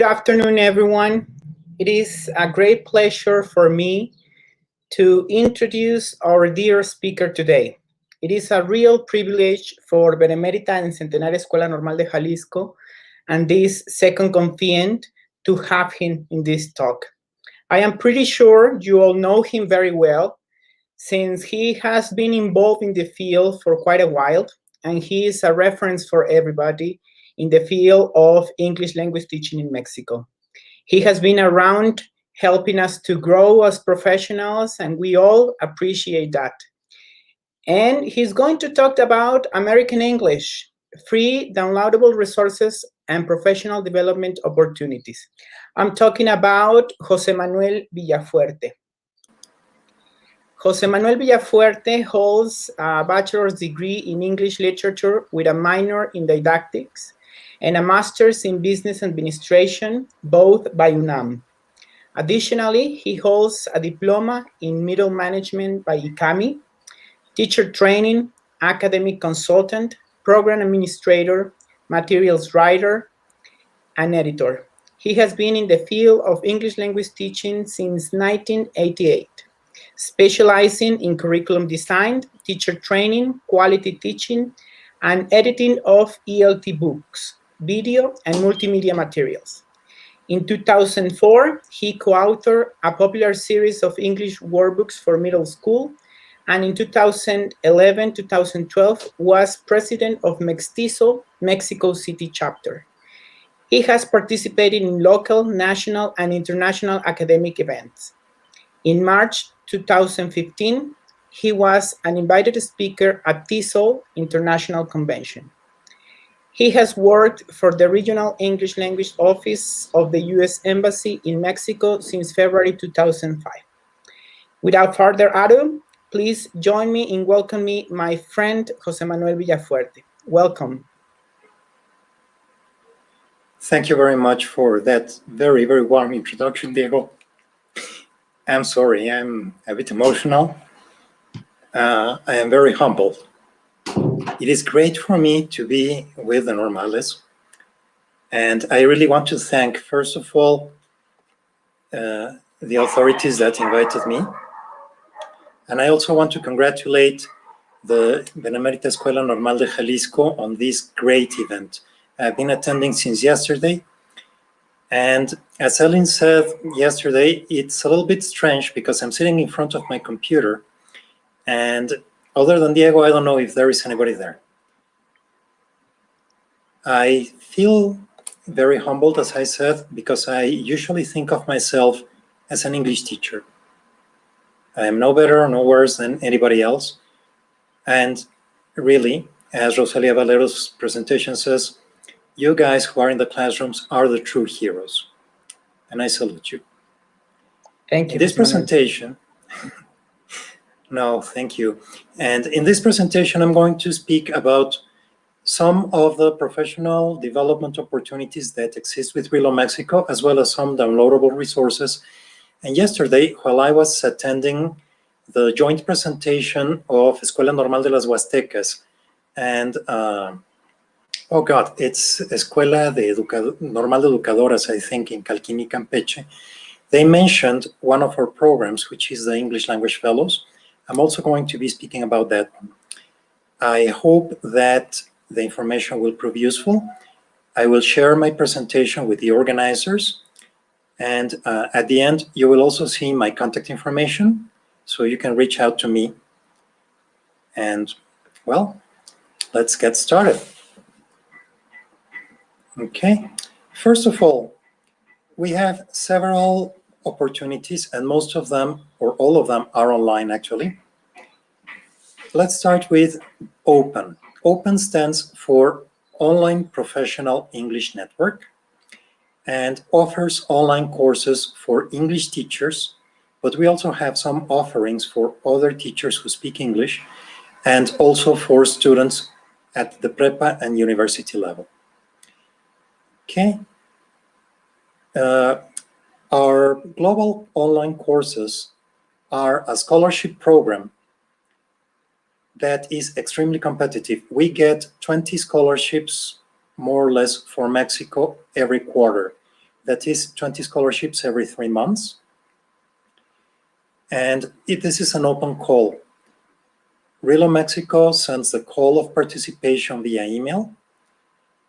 afternoon, everyone. It is a great pleasure for me to introduce our dear speaker today. It is a real privilege for Benemérita and Centenaria Escuela Normal de Jalisco and this second confiant to have him in this talk. I am pretty sure you all know him very well since he has been involved in the field for quite a while, and he is a reference for everybody in the field of English language teaching in Mexico. He has been around helping us to grow as professionals, and we all appreciate that. And he's going to talk about American English, free downloadable resources and professional development opportunities. I'm talking about José Manuel Villafuerte. José Manuel Villafuerte holds a bachelor's degree in English literature with a minor in didactics and a master's in business administration, both by UNAM. Additionally, he holds a diploma in middle management by ICAMI, teacher training, academic consultant, program administrator, materials writer, and editor. He has been in the field of English language teaching since 1988, specializing in curriculum design, teacher training, quality teaching, and editing of ELT books, video, and multimedia materials. In 2004, he co-authored a popular series of English workbooks for middle school, and in 2011-2012 was president of Mestizo Mexico City chapter. He has participated in local, national, and international academic events. In March 2015, he was an invited speaker at TESOL International Convention. He has worked for the Regional English Language Office of the U.S. Embassy in Mexico since February 2005. Without further ado, please join me in welcoming my friend, José Manuel Villafuerte. Welcome. Thank you very much for that very, very warm introduction, Diego. I'm sorry, I'm a bit emotional. I am very humbled. It is great for me to be with the Normales, and I really want to thank, first of all, the authorities that invited me, and I also want to congratulate the Benemérita Escuela Normal de Jalisco on this great event. I've been attending since yesterday, and as Ellen said yesterday, it's a little bit strange because I'm sitting in front of my computer, and other than Diego, I don't know if there is anybody there. I feel very humbled, as I said, because I usually think of myself as an English teacher. I am no better or no worse than anybody else. And really, as Rosalia Valero's presentation says, you guys who are in the classrooms are the true heroes. And I salute you. Thank you. In this presentation, no, thank you. And in this presentation, I'm going to speak about some of the professional development opportunities that exist with Relo Mexico, as well as some downloadable resources. And yesterday, while I was attending the joint presentation of Escuela Normal de las Huastecas and oh God, it's Escuela Normal de Educadoras, I think, in Calquini, Campeche. They mentioned one of our programs, which is the English Language Fellows. I'm also going to be speaking about that one. I hope that the information will prove useful. I will share my presentation with the organizers. And at the end, you will also see my contact information, so you can reach out to me. And, well, let's get started. Okay, first of all, we have several opportunities, and most of them, or all of them, are online actually. Let's start with OPEN. OPEN stands for Online Professional English Network and offers online courses for English teachers, but we also have some offerings for other teachers who speak English and also for students at the prepa and university level. Okay. Our global online courses are a scholarship program that is extremely competitive. We get 20 scholarships, more or less, for Mexico every quarter. That is 20 scholarships every 3 months. And this is an open call. Relo Mexico sends the call of participation via email.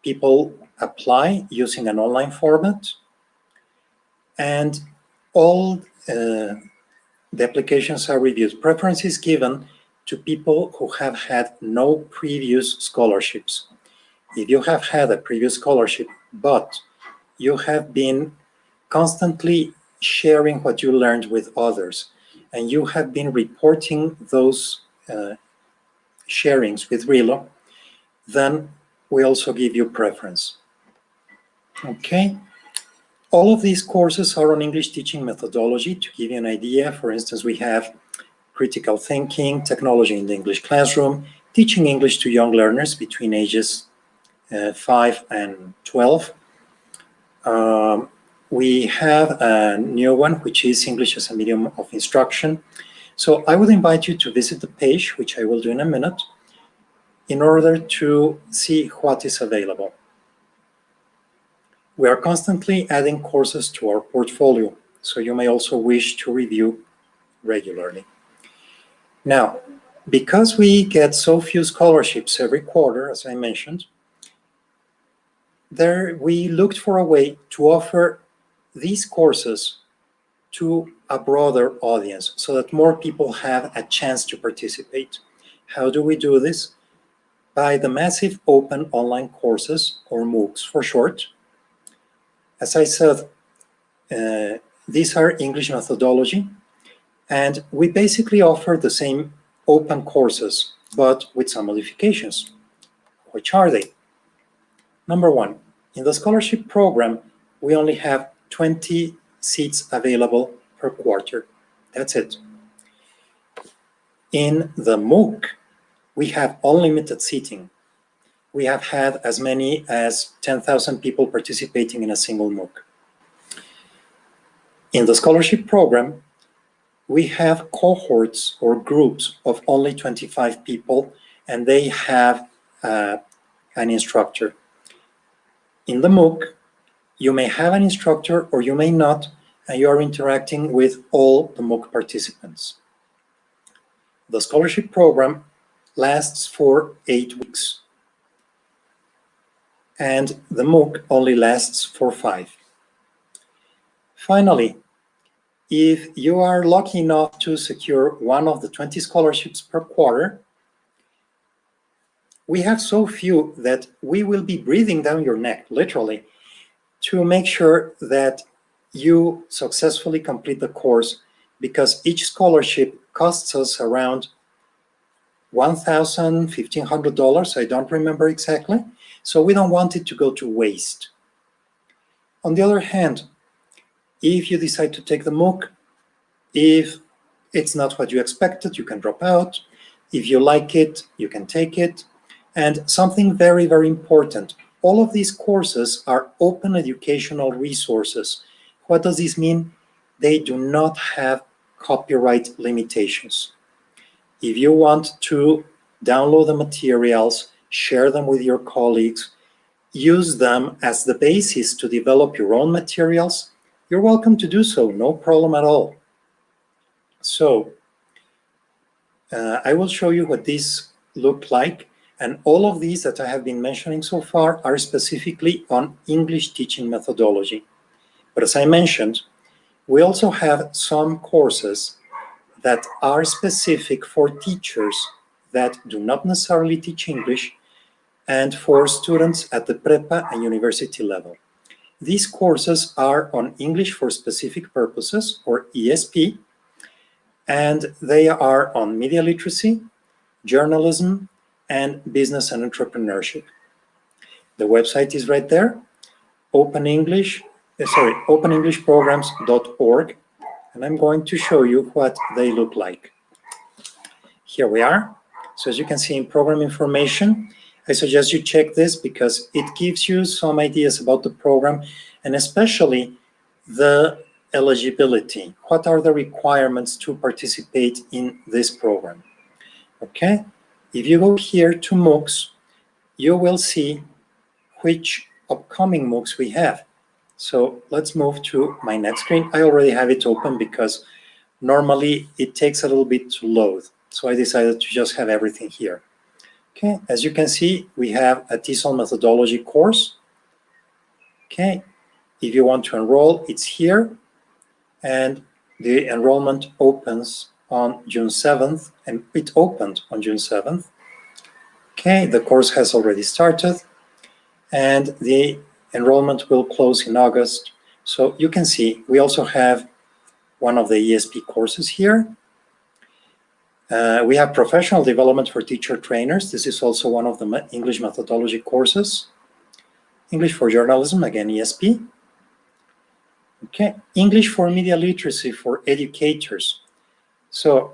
People apply using an online format, and all the applications are reviewed. Preference is given to people who have had no previous scholarships. If you have had a previous scholarship, but you have been constantly sharing what you learned with others, and you have been reporting those sharings with Relo, then we also give you preference. Okay. All of these courses are on English teaching methodology. To give you an idea, for instance, we have critical thinking, technology in the English classroom, teaching English to young learners between ages 5 and 12. We have a new one, which is English as a medium of instruction. So I would invite you to visit the page, which I will do in a minute, in order to see what is available. We are constantly adding courses to our portfolio, so you may also wish to review regularly. Now, because we get so few scholarships every quarter, as I mentioned, we looked for a way to offer these courses to a broader audience so that more people have a chance to participate. How do we do this? By the massive open online courses, or MOOCs for short. As I said, these are English methodology, and we basically offer the same open courses, but with some modifications. Which are they? Number one, in the scholarship program, we only have 20 seats available per quarter. That's it. In the MOOC, we have unlimited seating. We have had as many as 10,000 people participating in a single MOOC. In the scholarship program, we have cohorts or groups of only 25 people, and they have an instructor. In the MOOC, you may have an instructor or you may not, and you are interacting with all the MOOC participants. The scholarship program lasts for 8 weeks, and the MOOC only lasts for 5. Finally, if you are lucky enough to secure one of the 20 scholarships per quarter, we have so few that we will be breathing down your neck, literally, to make sure that you successfully complete the course, because each scholarship costs us around $1,000, $1,500, I don't remember exactly, so we don't want it to go to waste. On the other hand, if you decide to take the MOOC, if it's not what you expected, you can drop out. If you like it, you can take it. And something very, very important, all of these courses are open educational resources. What does this mean? They do not have copyright limitations. If you want to download the materials, share them with your colleagues, use them as the basis to develop your own materials, you're welcome to do so, no problem at all. So I will show you what these look like, and all of these that I have been mentioning so far are specifically on English teaching methodology. But as I mentioned, we also have some courses that are specific for teachers that do not necessarily teach English and for students at the prepa and university level. These courses are on English for Specific Purposes, or ESP, and they are on media literacy, journalism, and business and entrepreneurship. The website is right there, openenglishprograms.org, and I'm going to show you what they look like. Here we are. So as you can see in program information, I suggest you check this because it gives you some ideas about the program, and especially the eligibility. What are the requirements to participate in this program? Okay, if you go here to MOOCs, you will see which upcoming MOOCs we have. So let's move to my next screen. I already have it open because normally it takes a little bit to load. So I decided to just have everything here. Okay, as you can see, we have a TESOL methodology course. Okay, if you want to enroll, it's here. And the enrollment opens on June 7th, and it opened on June 7th. Okay, the course has already started, and the enrollment will close in August. So you can see we also have one of the ESP courses here. We have professional development for teacher trainers. This is also one of the English methodology courses. English for journalism, again, ESP. Okay, English for media literacy for educators. So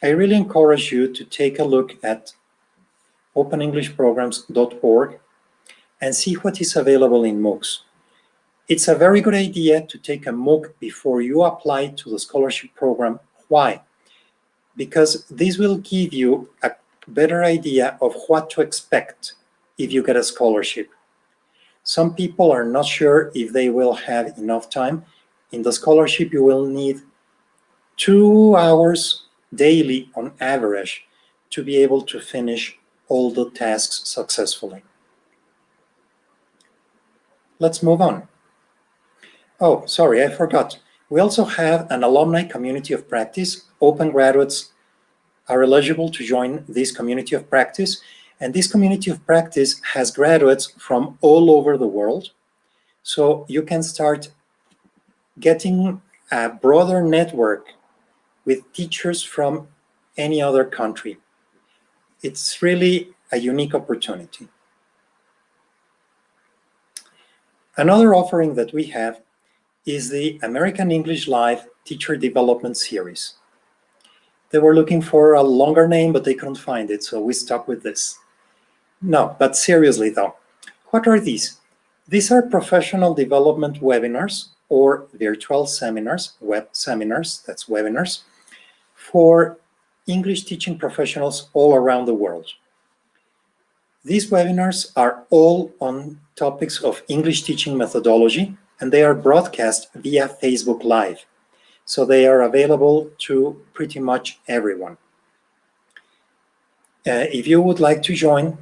I really encourage you to take a look at openenglishprograms.org and see what is available in MOOCs. It's a very good idea to take a MOOC before you apply to the scholarship program. Why? Because this will give you a better idea of what to expect if you get a scholarship. Some people are not sure if they will have enough time. In the scholarship, you will need 2 hours daily on average to be able to finish all the tasks successfully. Let's move on. Oh, sorry, I forgot. We also have an alumni community of practice. Open graduates are eligible to join this community of practice. And this community of practice has graduates from all over the world. So you can start getting a broader network with teachers from any other country. It's really a unique opportunity. Another offering that we have is the American English Live Teacher Development Series. They were looking for a longer name, but they couldn't find it, so we stuck with this. No, but seriously though, what are these? These are professional development webinars or virtual seminars, web seminars, that's webinars, for English teaching professionals all around the world. These webinars are all on topics of English teaching methodology, and they are broadcast via Facebook Live. So they are available to pretty much everyone. If you would like to join,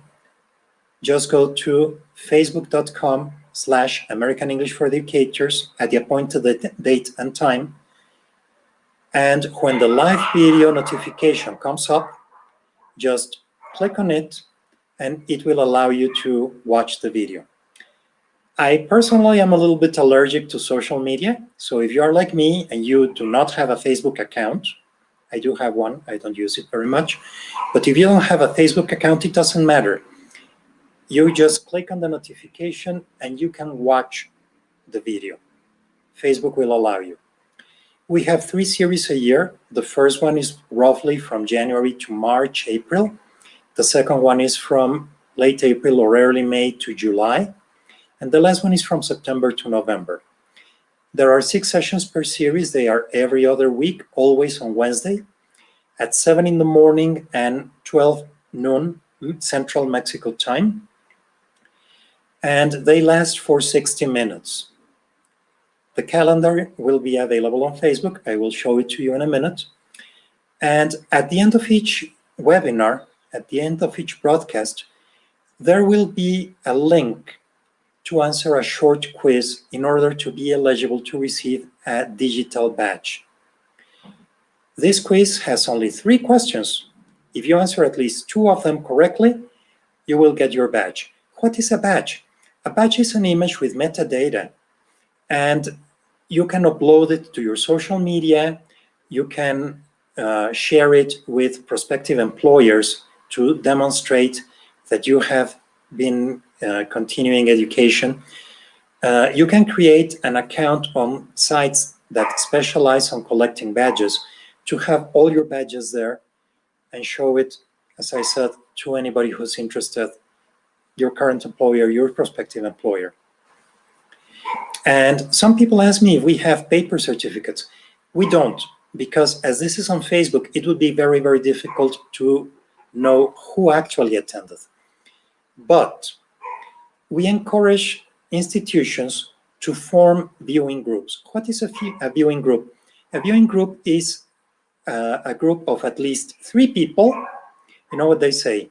just go to facebook.com/American English for Educators at the appointed date and time. And when the live video notification comes up, just click on it and it will allow you to watch the video. I personally am a little bit allergic to social media. So if you are like me and you do not have a Facebook account, I do have one, I don't use it very much. But if you don't have a Facebook account, it doesn't matter. You just click on the notification and you can watch the video. Facebook will allow you. We have 3 series a year. The first one is roughly from January to March, April. The second one is from late April or early May to July. And the last one is from September to November. There are 6 sessions per series. They are every other week, always on Wednesday, at 7 in the morning and 12 noon Central Mexico time. And they last for 60 minutes. The calendar will be available on Facebook. I will show it to you in a minute. And at the end of each webinar, at the end of each broadcast, there will be a link to answer a short quiz in order to be eligible to receive a digital badge. This quiz has only 3 questions. If you answer at least 2 of them correctly, you will get your badge. What is a badge? A badge is an image with metadata, and you can upload it to your social media. You can share it with prospective employers to demonstrate that you have been continuing education. You can create an account on sites that specialize on collecting badges to have all your badges there and show it, as I said, to anybody who's interested, your current employer, your prospective employer. And some people ask me if we have paper certificates. We don't, because as this is on Facebook, it would be very, very difficult to know who actually attended. But we encourage institutions to form viewing groups. What is a viewing group? A viewing group is a group of at least 3 people. You know what they say?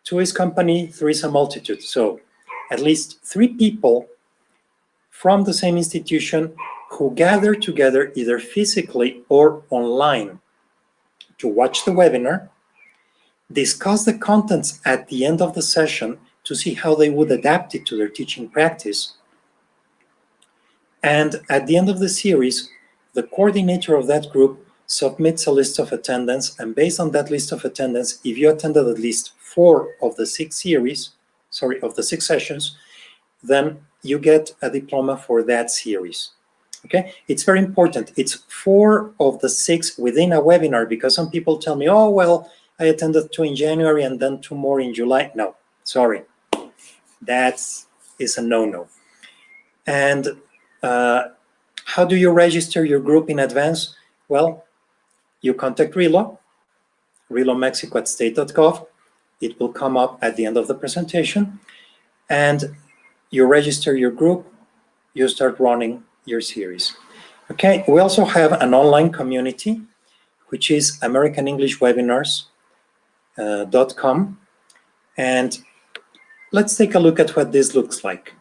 2 is company, 3 is a multitude. So at least 3 people from the same institution who gather together either physically or online to watch the webinar, discuss the contents at the end of the session to see how they would adapt it to their teaching practice. And at the end of the series, the coordinator of that group submits a list of attendance, and based on that list of attendance, if you attended at least 4 of the 6 sessions, then you get a diploma for that series. Okay, it's very important. It's 4 of the 6 within a webinar, because some people tell me, oh, well, I attended 2 in January and then 2 more in July. No, sorry, that is a no-no. And how do you register your group in advance? Well, you contact RELO Mexico at state.gov. It will come up at the end of the presentation, and you register your group, you start running your series. Okay, we also have an online community, which is AmericanEnglishWebinars.com. And let's take a look at what this looks like.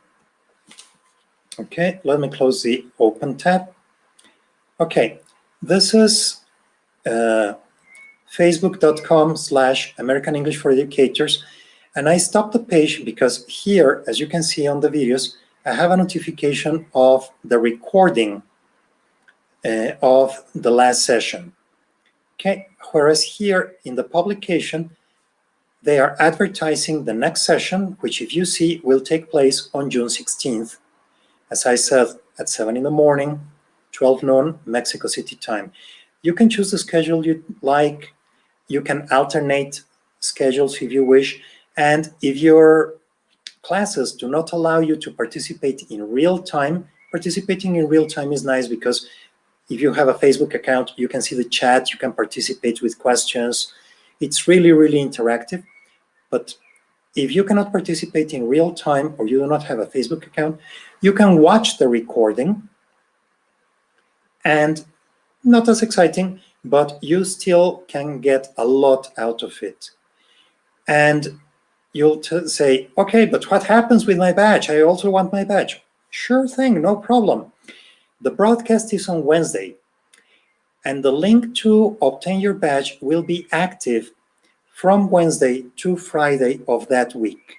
Okay, let me close the open tab. Okay, this is facebook.com/American English for Educators. And I stopped the page because here, as you can see on the videos, I have a notification of the recording of the last session. Okay, whereas here in the publication, they are advertising the next session, which, if you see, will take place on June 16th. As I said, at 7 in the morning, 12 noon, Mexico City time. You can choose the schedule you like. You can alternate schedules if you wish. And if your classes do not allow you to participate in real time, participating in real time is nice, because if you have a Facebook account, you can see the chat, you can participate with questions. It's really, really interactive. But if you cannot participate in real time, or you do not have a Facebook account, you can watch the recording, and not as exciting, but you still can get a lot out of it. And you'll say, okay, but what happens with my badge? I also want my badge. Sure thing, no problem. The broadcast is on Wednesday, and the link to obtain your badge will be active from Wednesday to Friday of that week.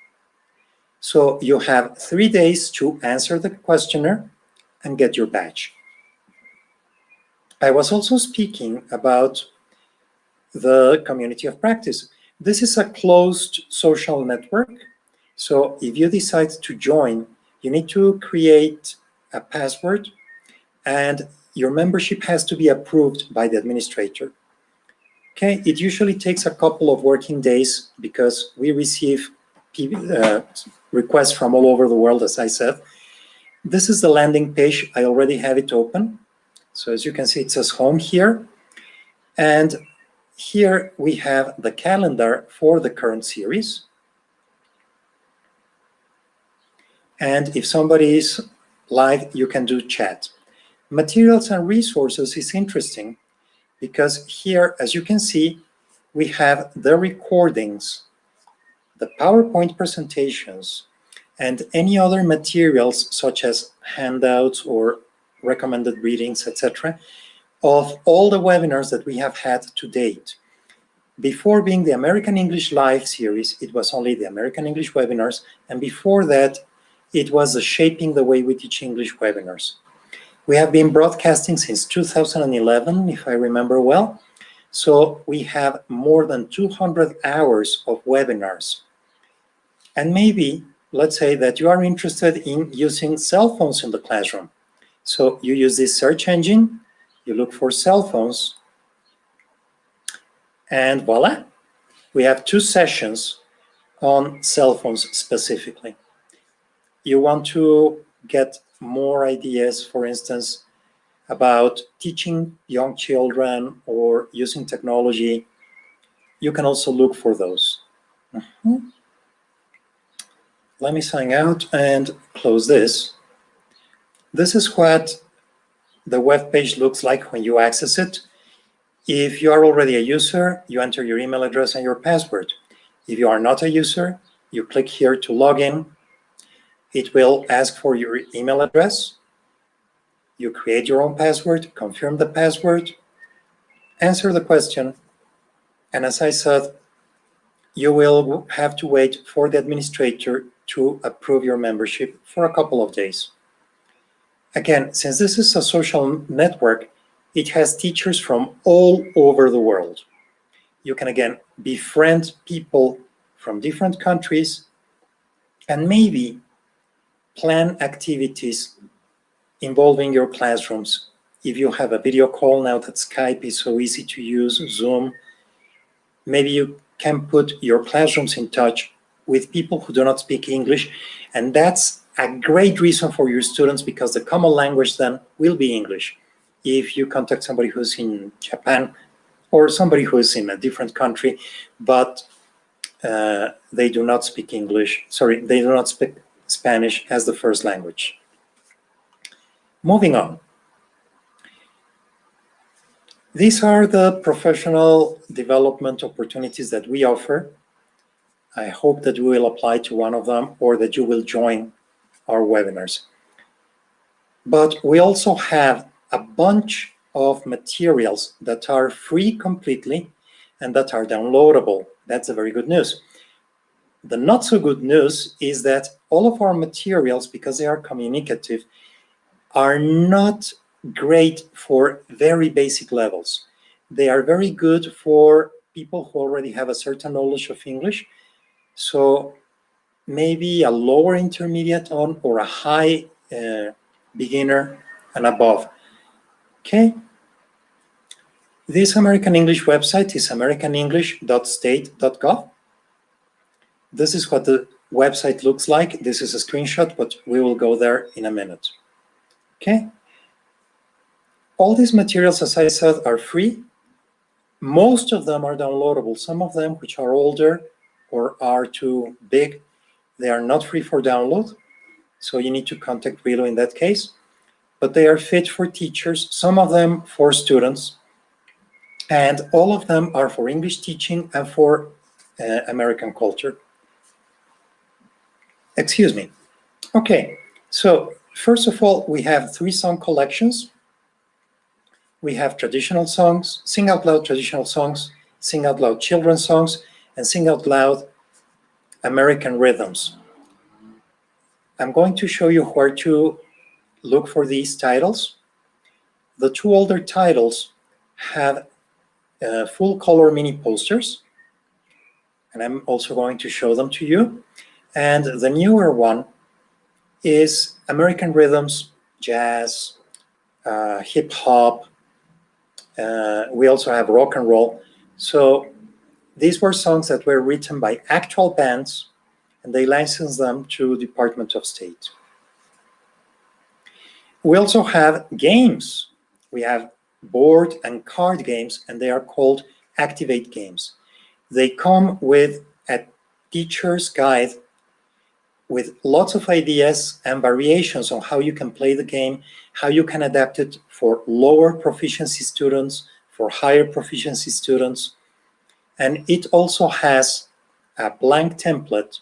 So you have 3 days to answer the questionnaire and get your badge. I was also speaking about the community of practice. This is a closed social network. So if you decide to join, you need to create a password, and your membership has to be approved by the administrator. Okay, it usually takes a couple of working days, because we receive requests from all over the world, as I said. This is the landing page. I already have it open. So as you can see, it says home here. And here we have the calendar for the current series. And if somebody is live, you can do chat. Materials and resources is interesting, because here, as you can see, we have the recordings, the PowerPoint presentations, and any other materials such as handouts or recommended readings, etc., of all the webinars that we have had to date. Before being the American English Live series, it was only the American English webinars, and before that, it was the Shaping the Way We Teach English webinars. We have been broadcasting since 2011, if I remember well, so we have more than 200 hours of webinars. And maybe, let's say that you are interested in using cell phones in the classroom. So you use this search engine, you look for cell phones, and voila, we have 2 sessions on cell phones specifically. You want to get more ideas, for instance, about teaching young children or using technology, you can also look for those. Let me sign out and close this. This is what the web page looks like when you access it. If you are already a user, you enter your email address and your password. If you are not a user, you click here to log in. It will ask for your email address. You create your own password, confirm the password, answer the question, and as I said, you will have to wait for the administrator to approve your membership for a couple of days. Again, since this is a social network, it has teachers from all over the world. You can, again, befriend people from different countries and maybe plan activities involving your classrooms. If you have a video call now that Skype is so easy to use, Zoom, maybe you can put your classrooms in touch with people who do not speak English, and that's a great reason for your students because the common language then will be English. If you contact somebody who's in Japan or somebody who is in a different country, but they do not speak English, sorry, they do not speak Spanish as the first language. Moving on. These are the professional development opportunities that we offer. I hope that you will apply to one of them or that you will join our webinars. But we also have a bunch of materials that are free completely and that are downloadable. That's a very good news. The not so good news is that all of our materials, because they are communicative, are not great for very basic levels. They are very good for people who already have a certain knowledge of English. So maybe a lower intermediate on or a high beginner and above. Okay. This American English website is americanenglish.state.gov. This is what the website looks like. This is a screenshot, but we will go there in a minute. Okay. All these materials, as I said, are free. Most of them are downloadable. Some of them, which are older or are too big, they are not free for download. So you need to contact Rilo in that case. But they are fit for teachers, some of them for students, and all of them are for English teaching and for American culture. Excuse me. Okay, so first of all, we have 3 song collections. We have traditional songs, sing out loud traditional songs, sing out loud children's songs, and sing out loud American rhythms. I'm going to show you where to look for these titles. The 2 older titles have full color mini posters, and I'm also going to show them to you. And the newer one is American rhythms, jazz, hip hop. We also have rock and roll. So these were songs that were written by actual bands, and they licensed them to Department of State. We also have games. We have board and card games, and they are called Activate games. They come with a teacher's guide with lots of ideas and variations on how you can play the game, how you can adapt it for lower proficiency students, for higher proficiency students. And it also has a blank template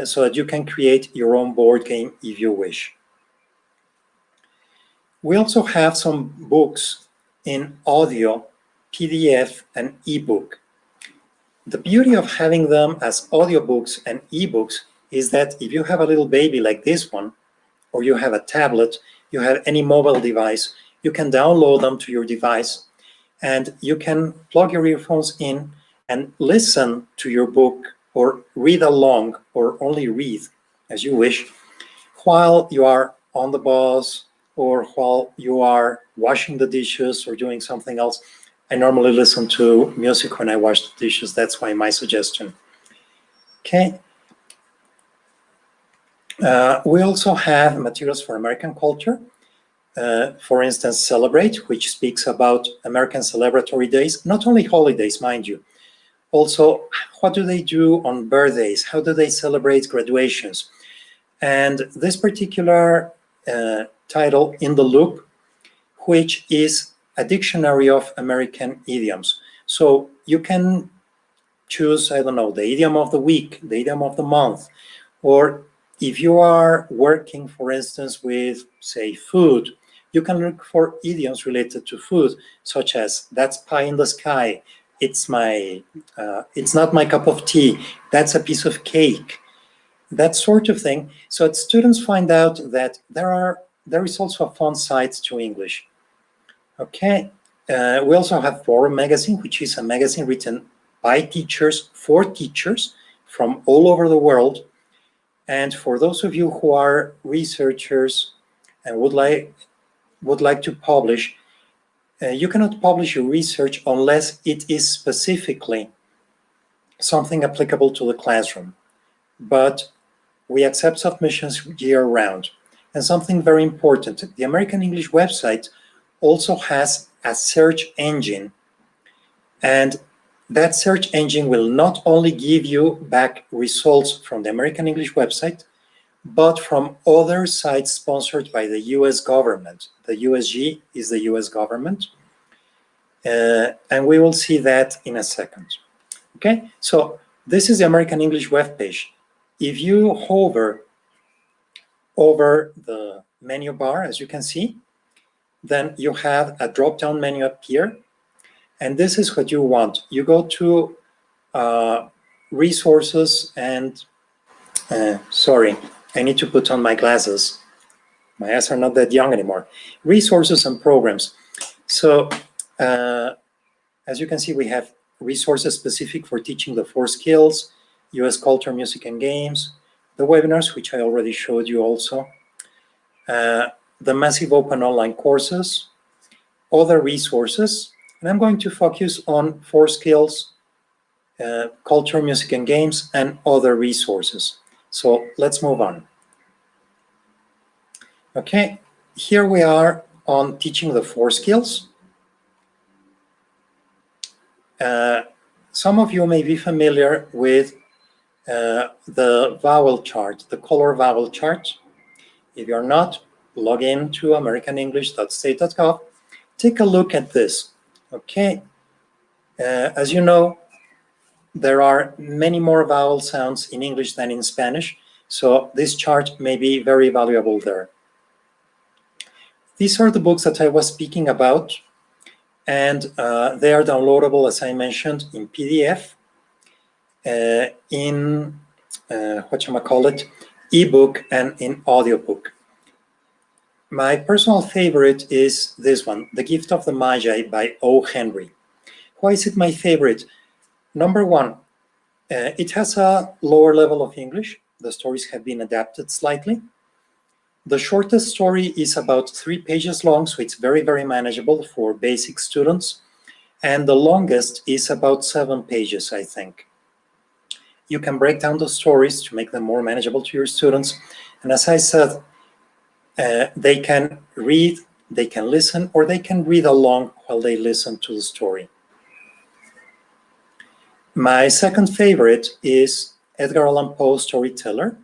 so that you can create your own board game if you wish. We also have some books in audio, PDF, and ebook. The beauty of having them as audiobooks and ebooks is that if you have a little baby like this one, or you have a tablet, you have any mobile device, you can download them to your device, and you can plug your earphones in and listen to your book or read along or only read as you wish while you are on the bus or while you are washing the dishes or doing something else. I normally listen to music when I wash the dishes. That's why my suggestion. Okay. We also have materials for American culture. For instance, Celebrate, which speaks about American celebratory days, not only holidays, mind you. Also, what do they do on birthdays? How do they celebrate graduations? And this particular titled In the Loop, which is a dictionary of American idioms. So you can choose, I don't know, the idiom of the week, the idiom of the month, or if you are working, for instance, with, say, food, you can look for idioms related to food, such as "that's pie in the sky," "it's not my cup of tea," "that's a piece of cake," that sort of thing. So that students find out that there is also a fun side to English. Okay, we also have Forum Magazine, which is a magazine written by teachers for teachers from all over the world. And for those of you who are researchers and would like to publish, you cannot publish your research unless it is specifically something applicable to the classroom. But we accept submissions year-round. And something very important, the American English website also has a search engine. And that search engine will not only give you back results from the American English website, but from other sites sponsored by the US government. The USG is the US government. And we will see that in a second. Okay, so this is the American English webpage. If you hover over the menu bar, as you can see, then you have a drop-down menu up here. And this is what you want. You go to resources and, sorry, I need to put on my glasses. My eyes are not that young anymore. Resources and programs. So as you can see, we have resources specific for teaching the 4 skills, US culture, music, and games, the webinars, which I already showed you also, the massive open online courses, other resources, and I'm going to focus on 4 skills, culture, music, and games, and other resources. So let's move on. Okay, here we are on teaching the 4 skills. Some of you may be familiar with the vowel chart, the color vowel chart. If you're not, log in to americanenglish.state.gov. Take a look at this. Okay, as you know, there are many more vowel sounds in English than in Spanish, so this chart may be very valuable there. These are the books that I was speaking about, and they are downloadable, as I mentioned, in PDF, in ebook, and in audiobook. My personal favorite is this one, The Gift of the Magi by O. Henry. Why is it my favorite? Number one, it has a lower level of English. The stories have been adapted slightly. The shortest story is about 3 pages long, so it's very, very manageable for basic students. And the longest is about 7 pages, I think. You can break down the stories to make them more manageable to your students. And as I said, they can read, they can listen, or they can read along while they listen to the story. My second favorite is Edgar Allan Poe's Storyteller.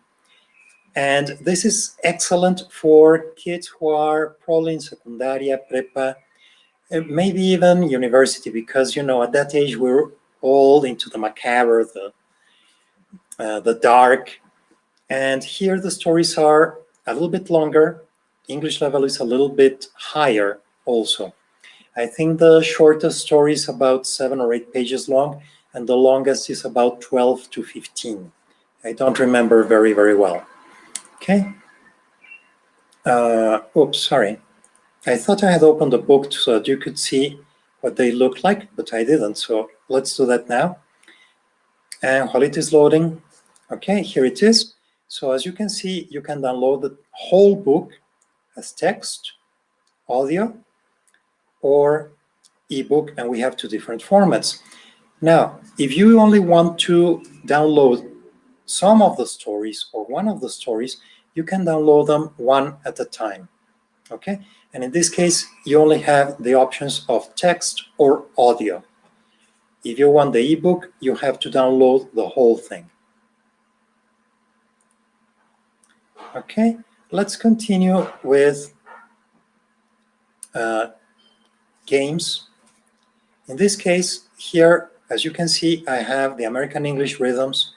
And this is excellent for kids who are probably in secundaria, prepa, maybe even university, because, you know, at that age, we're all into the macabre, the dark. And here the stories are a little bit longer. English level is a little bit higher also. I think the shortest story is about 7 or 8 pages long, and the longest is about 12 to 15. I don't remember very, very well. Okay. Oops, sorry. I thought I had opened the book so that you could see what they look like, but I didn't. So let's do that now. And while it is loading, okay, here it is. So as you can see, you can download the whole book as text, audio, or ebook, and we have 2 different formats. Now, if you only want to download some of the stories or one of the stories, you can download them one at a time, okay? And in this case, you only have the options of text or audio. If you want the ebook, you have to download the whole thing. Okay, let's continue with games. In this case, here, as you can see, I have the American English Rhythms,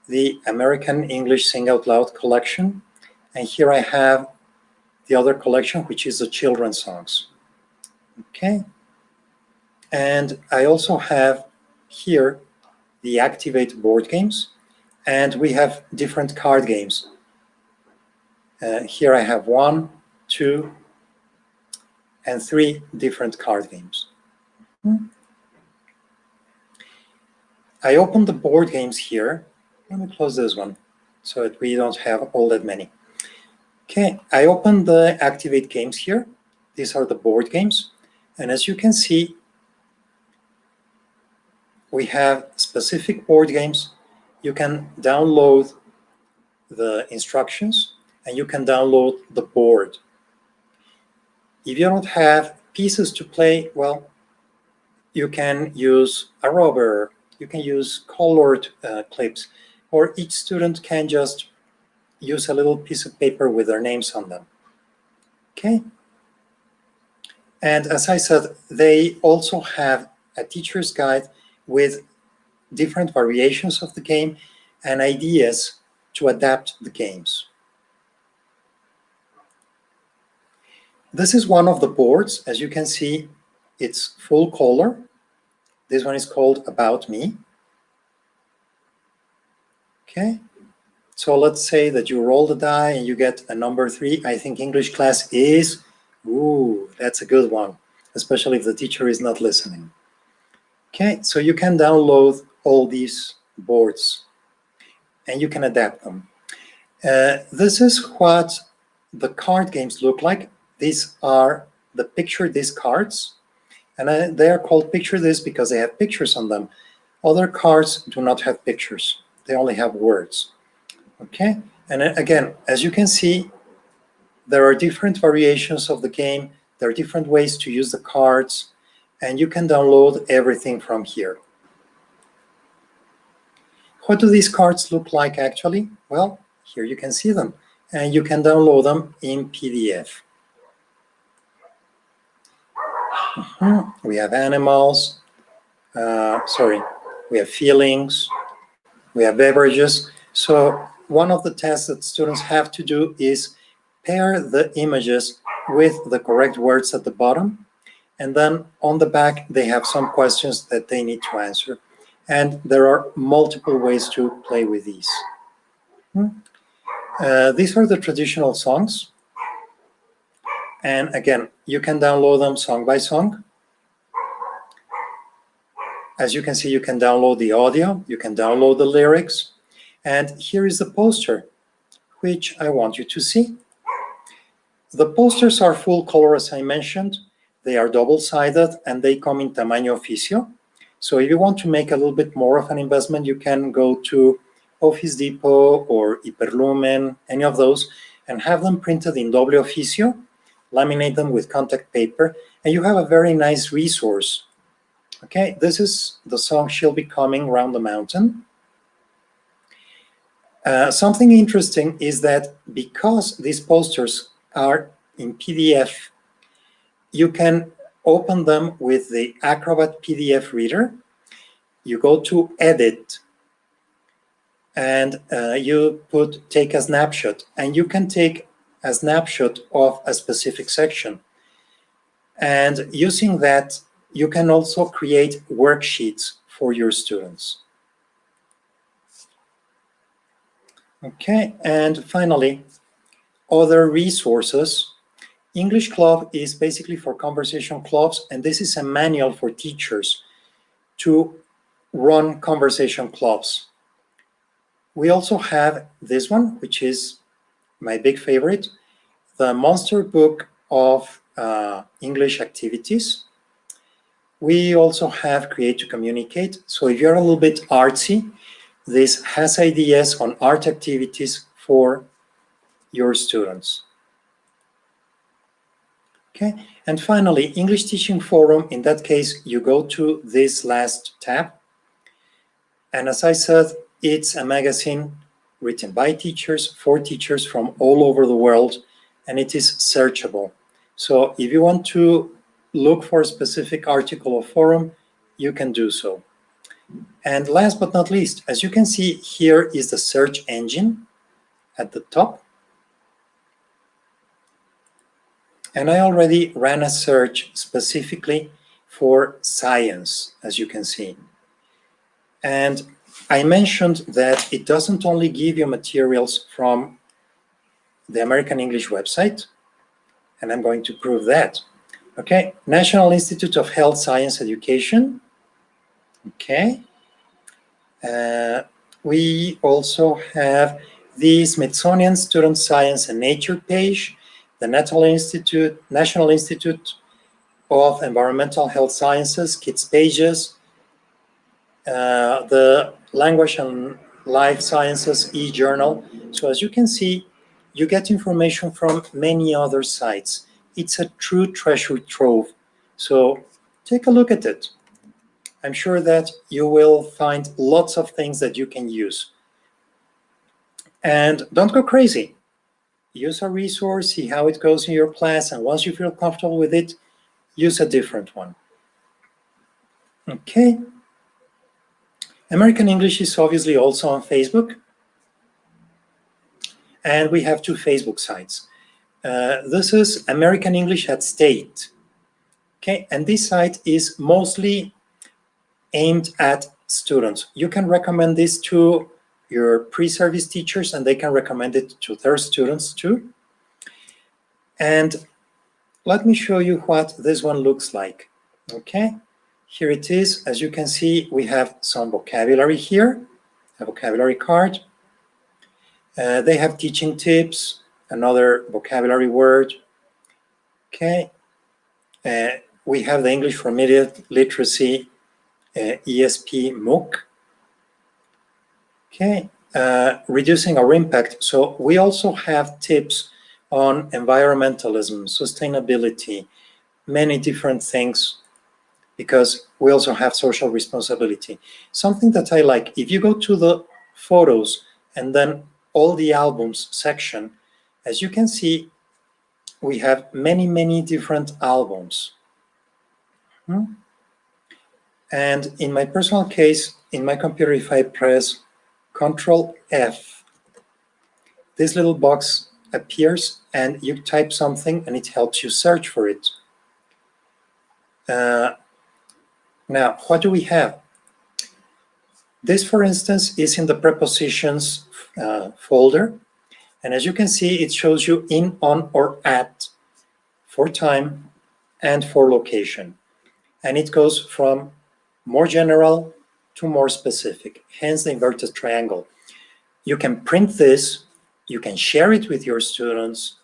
the American English Sing Out Loud collection, and here I have the other collection, which is the children's songs. Okay. And I also have here the Activate board games, and we have different card games. Here I have 1, 2, and 3 different card games. I opened the board games here. Let me close this one so that we don't have all that many. Okay, I opened the Activate games here. These are the board games. And as you can see, we have specific board games. You can download the instructions and you can download the board. If you don't have pieces to play, well, you can use a rubber, you can use colored clips, or each student can just use a little piece of paper with their names on them. Okay? And as I said, they also have a teacher's guide with different variations of the game and ideas to adapt the games. This is one of the boards. As you can see, it's full color. This one is called About Me. Okay, so let's say that you roll the die and you get a number 3. I think English class is, ooh, that's a good one, especially if the teacher is not listening. Okay, so you can download all these boards and you can adapt them. This is what the card games look like. These are the Picture This cards, and they are called Picture This because they have pictures on them. Other cards do not have pictures. They only have words. Okay, and again, as you can see, there are different variations of the game. There are different ways to use the cards, and you can download everything from here. What do these cards look like actually? Well, here you can see them, and you can download them in PDF. We have animals, we have feelings, we have beverages. So one of the tests that students have to do is pair the images with the correct words at the bottom. And then on the back, they have some questions that they need to answer. And there are multiple ways to play with these. These are the traditional songs. And again, you can download them song by song. As you can see, you can download the audio, you can download the lyrics. And here is the poster, which I want you to see. The posters are full color, as I mentioned. They are double-sided and they come in tamaño oficio. So if you want to make a little bit more of an investment, you can go to Office Depot or Hiperlumen, any of those, and have them printed in doble oficio, laminate them with contact paper, and you have a very nice resource. Okay, this is the song She'll Be Coming Round the Mountain. Something interesting is that because these posters are in PDF, you can open them with the Acrobat PDF reader. You go to Edit, and you take a snapshot, and you can take a snapshot of a specific section. And using that, you can also create worksheets for your students. Okay, and finally, other resources. English Club is basically for conversation clubs, and this is a manual for teachers to run conversation clubs. We also have this one, which is my big favorite, the Monster Book of English Activities. We also have Create to Communicate. So if you're a little bit artsy, this has ideas on art activities for your students. Okay, and finally, English Teaching Forum. In that case, you go to this last tab. And as I said, it's a magazine written by teachers, for teachers from all over the world, and it is searchable. So if you want to look for a specific article or forum, you can do so. And last but not least, as you can see, here is the search engine at the top. And I already ran a search specifically for science, as you can see. And I mentioned that it doesn't only give you materials from the American English website, and I'm going to prove that. Okay, National Institute of Health Science Education. Okay. We also have the Smithsonian Student Science and Nature page, the National Institute of Environmental Health Sciences, Kids pages, the Language and Life Sciences e-journal. So as you can see, you get information from many other sites. It's a true treasure trove. So take a look at it. I'm sure that you will find lots of things that you can use. And don't go crazy. Use a resource, see how it goes in your class, and once you feel comfortable with it, use a different one. Okay. American English is obviously also on Facebook. And we have 2 Facebook sites. This is American English at State. Okay, and this site is mostly aimed at students. You can recommend this to your pre-service teachers and they can recommend it to their students too. And let me show you what this one looks like. Okay, here it is. As you can see, we have some vocabulary here, a vocabulary card. They have teaching tips, another vocabulary word. Okay, we have the English for Immediate Literacy ESP MOOC. Okay, reducing our impact. So we also have tips on environmentalism, sustainability, many different things, because we also have social responsibility. Something that I like, if you go to the photos and then all the albums section, as you can see, we have many, many different albums. And in my personal case, in my computer, if I press Control F, this little box appears and you type something and it helps you search for it. Now, what do we have? This, for instance, is in the prepositions folder. And as you can see, it shows you in, on, or at for time and for location. And it goes from more general to more specific, hence the inverted triangle. You can print this, you can share it with your students,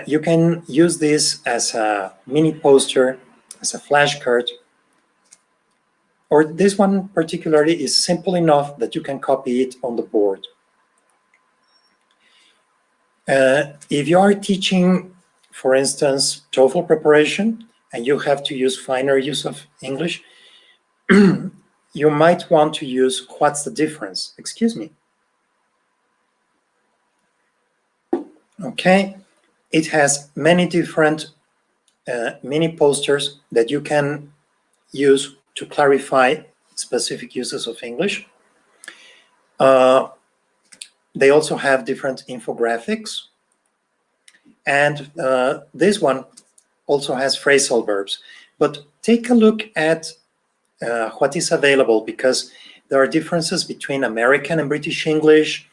you can use this as a mini poster, as a flashcard, or this one particularly is simple enough that you can copy it on the board. If you are teaching, for instance, TOEFL preparation, and you have to use finer use of English, you might want to use what's the difference. Excuse me. Okay, it has many different mini posters that you can use to clarify specific uses of English. They also have different infographics. And this one also has phrasal verbs. But take a look at what is available, because there are differences between American and British English.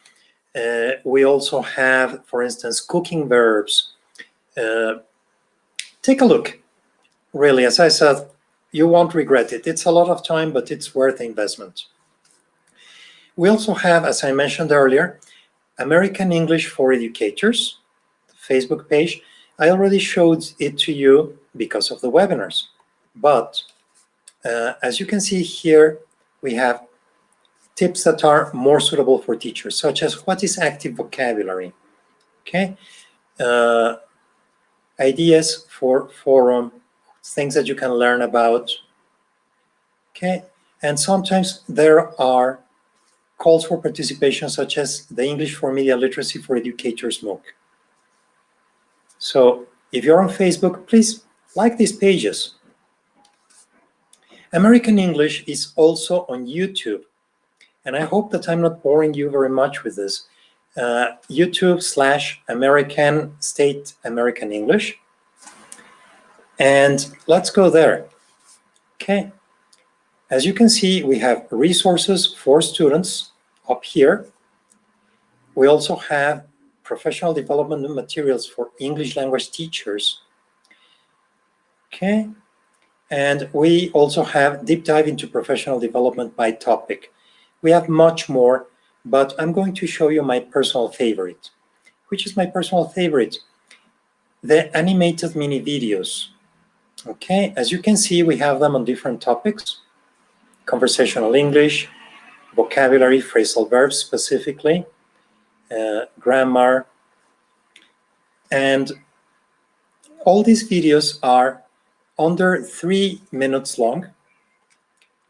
We also have, for instance, cooking verbs. Take a look. Really, as I said, you won't regret it. It's a lot of time, but it's worth the investment. We also have, as I mentioned earlier, American English for Educators, the Facebook page. I already showed it to you because of the webinars. But as you can see here, we have tips that are more suitable for teachers, such as what is active vocabulary, okay? Ideas for forum, things that you can learn about, okay? And sometimes there are calls for participation, such as the English for Media Literacy for Educators MOOC. So if you're on Facebook, please like these pages. American English is also on YouTube, and I hope that I'm not boring you very much with this. YouTube/American State American English. And let's go there. Okay. As you can see, we have resources for students up here. We also have professional development materials for English language teachers. Okay. And we also have deep dive into professional development by topic. We have much more, but I'm going to show you my personal favorite. Which is my personal favorite? The animated mini videos. Okay, as you can see, we have them on different topics. Conversational English, vocabulary, phrasal verbs specifically, grammar, and all these videos are under 3 minutes long.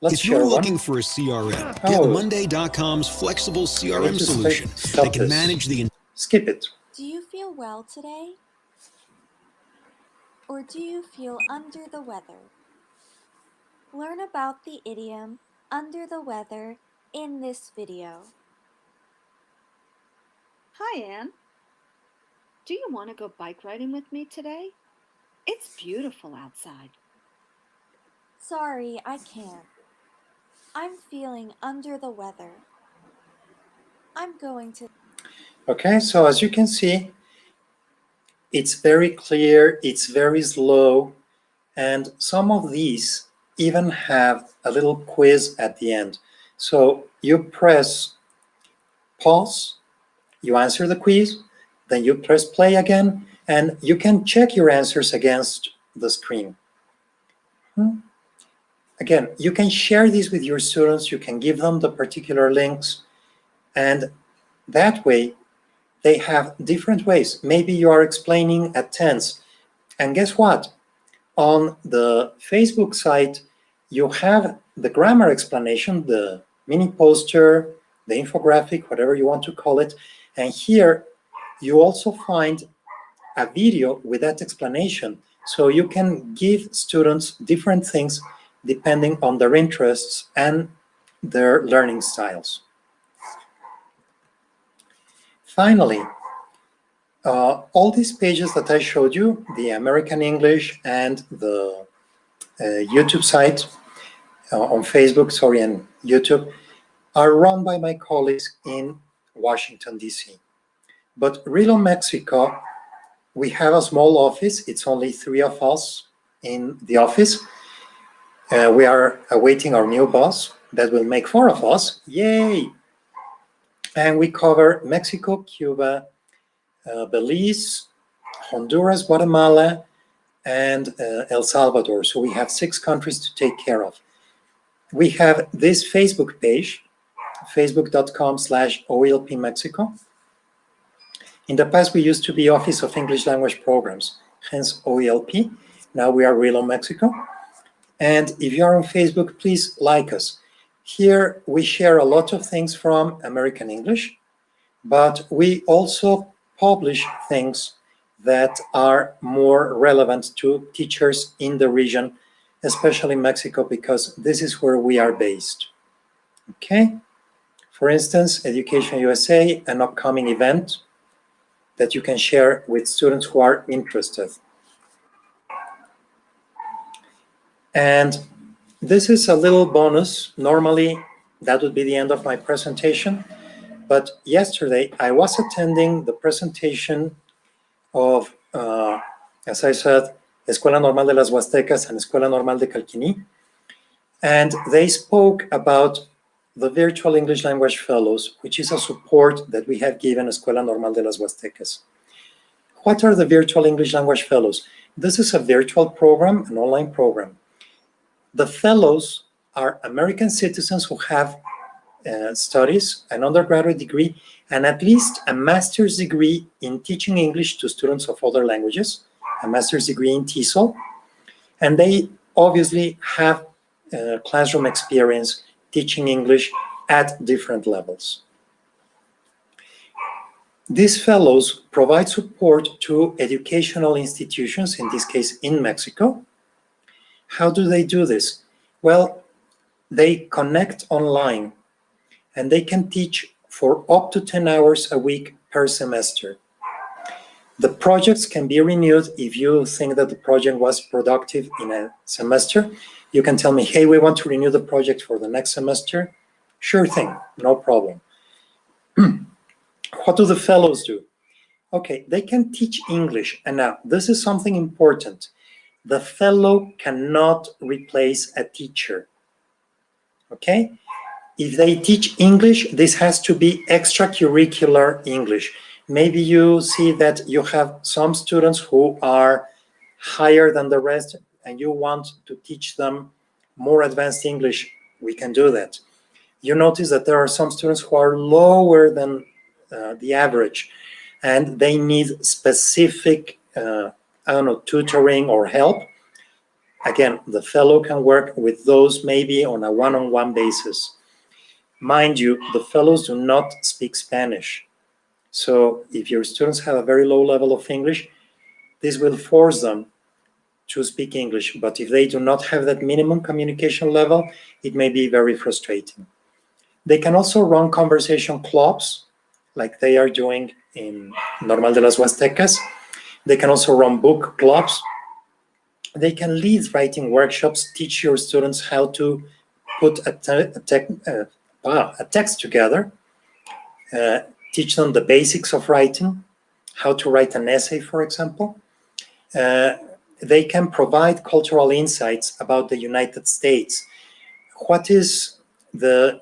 Let's if you're share looking one. for a CRM, Oh. get Monday.com's flexible CRM solution that can manage the... Skip it. Do you feel well today? Or do you feel under the weather? Learn about the idiom under the weather in this video. Hi, Anne. Do you want to go bike riding with me today? It's beautiful outside. Sorry, I can't. I'm feeling under the weather. I'm going to... Okay, so as you can see, it's very clear, it's very slow, and some of these even have a little quiz at the end. So you press pause, you answer the quiz, then you press play again, and you can check your answers against the screen. Again, you can share these with your students, you can give them the particular links, and that way they have different ways. Maybe you are explaining a tense, and guess what? On the Facebook site, you have the grammar explanation, the mini poster, the infographic, whatever you want to call it, and here you also find a video with that explanation. So you can give students different things depending on their interests and their learning styles. Finally, all these pages that I showed you, the American English and the YouTube site on Facebook, and YouTube, are run by my colleagues in Washington, D.C. But Rilo, Mexico, we have a small office. It's only 3 of us in the office. We are awaiting our new boss. That will make 4 of us. Yay! And we cover Mexico, Cuba, Belize, Honduras, Guatemala, and El Salvador. So we have 6 countries to take care of. We have this Facebook page, facebook.com/OELP Mexico. In the past, we used to be Office of English Language Programs, hence OELP. Now we are Rilo, Mexico. And if you are on Facebook, please like us. Here we share a lot of things from American English, but we also publish things that are more relevant to teachers in the region, especially Mexico, because this is where we are based. Okay? For instance, Education USA, an upcoming event that you can share with students who are interested. And this is a little bonus. Normally, that would be the end of my presentation. But yesterday, I was attending the presentation of, as I said, Escuela Normal de las Huastecas and Escuela Normal de Calquiní. And they spoke about the Virtual English Language Fellows, which is a support that we have given Escuela Normal de las Huastecas. What are the Virtual English Language Fellows? This is a virtual program, an online program. The fellows are American citizens who have studies, an undergraduate degree, and at least a master's degree in teaching English to students of other languages, a master's degree in TESOL, and they obviously have classroom experience teaching English at different levels. These fellows provide support to educational institutions, in this case in Mexico. How do they do this? Well, they connect online and they can teach for up to 10 hours a week per semester. The projects can be renewed. If you think that the project was productive in a semester, you can tell me, hey, we want to renew the project for the next semester. Sure thing, no problem. What do the fellows do? Okay, they can teach English. And now, this is something important. The fellow cannot replace a teacher. Okay? If they teach English, this has to be extracurricular English. Maybe you see that you have some students who are higher than the rest and you want to teach them more advanced English. We can do that. You notice that there are some students who are lower than the average and they need specific, tutoring or help. Again, the fellow can work with those maybe on a one-on-one basis. Mind you, the fellows do not speak Spanish. So if your students have a very low level of English, this will force them to speak English. But if they do not have that minimum communication level, it may be very frustrating. They can also run conversation clubs, like they are doing in Normal de las Huastecas. They can also run book clubs. They can lead writing workshops, teach your students how to put a text together, teach them the basics of writing, how to write an essay, for example. They can provide cultural insights about the United States. What is the